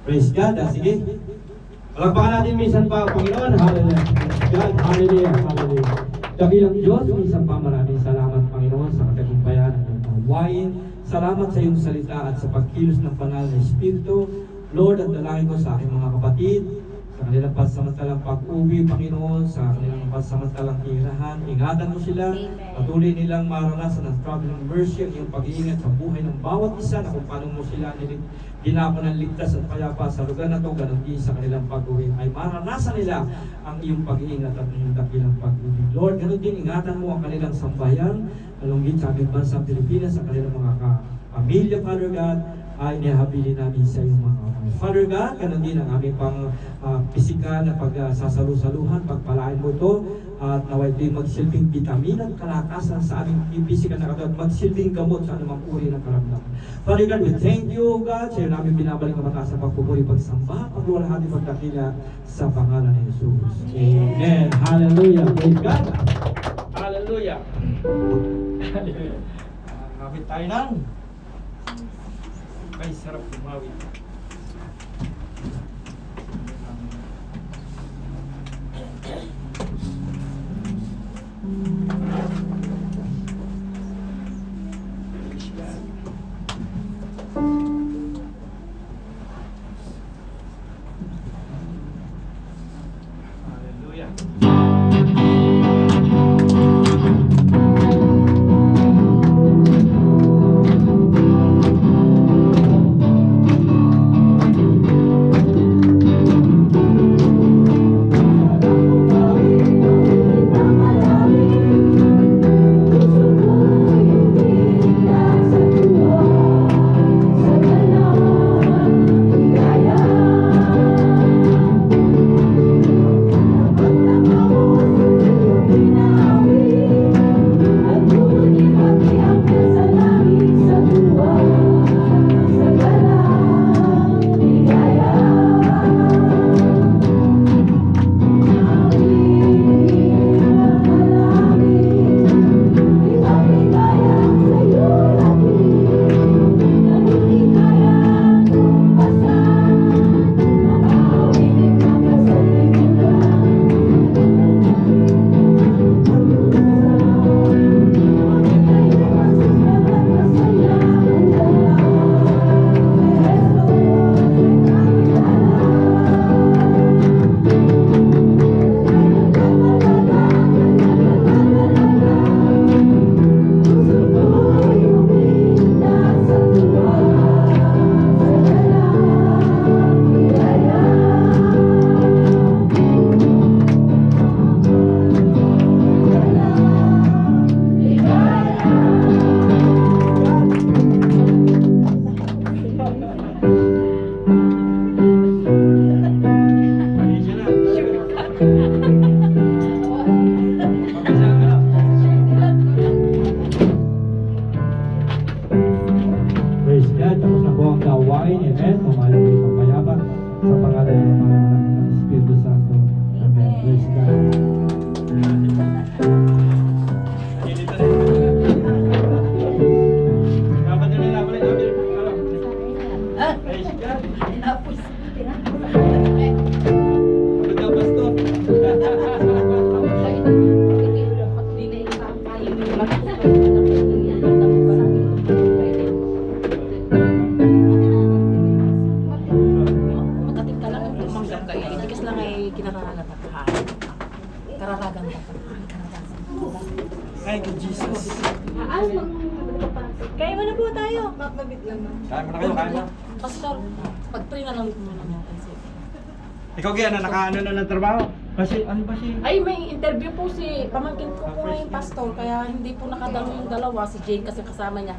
Praise God. Sige. Palakpakan natin minsan pa, Panginoon. Hallelujah. Praise God. Hallelujah. Hallelujah. Dakilang Diyos, minsan pa maraming salamat, Panginoon, sa katagumpayan ng iyong pagwain. Salamat sa iyong salita at sa pagkilos ng banal na Espiritu. Lord, ang dalangin ko sa aking mga kapatid, sa kanilang pansamantalang pag-uwi, Panginoon, sa kanilang pansamantalang tirahan. Ingatan mo sila. Patuloy nilang maranasan ng travel ng mercy, ang iyong pag-iingat sa buhay ng bawat isa na kung paano mo sila ginako ng ligtas at payapa sa lugar na ito, ganun din sa kanilang pag-uwi. Ay maranasan nila ang iyong pag-iingat at iyong dakilang pag-uwi. Lord, ganun din, ingatan mo ang kanilang sambayan, alunggit sa aming bansang Pilipinas, sa kanilang mga pamilya, Father God, ay nihabili namin sa iyong mga kamay. Father God, ganun din ang aming pang pisikal na pagsasalu-saluhan, pagpalain mo ito, at naway ito'y magsilbing vitamina at kalakasan sa aming pisikal na katawan, magsilbing gamot sa anumang uri ng karamdaman. Father God, we thank you, God, sa iyo namin binabalik ang mataas sa pagpupuri, pagsamba, pagluwalhati, pagdakila sa pangalan ni Jesus. Amen. Hallelujah. Praise God. Hallelujah. Hallelujah. Kapit tayo ng ay sarap kumawit. Hallelujah. Praise God. Tapos na po ang gawain. Amen. Pumalang po yung pagpayapa sa pangalan ng Espiritu Santo. Amen. Praise God. Praise God. Kararagang Thank you, Jesus. kaya mo na po tayo. Makabit lang. Kaya mo na kayo, kaya mo. Pastor, pag-pray na lang muna natin. Ikaw kaya na nakaano na ng trabaho? Kasi ano ba si... Ay, may interview po si pamangkin ko po ngayon, pastor. Kaya hindi po nakadalo yung dalawa. Si Jane kasi kasama niya.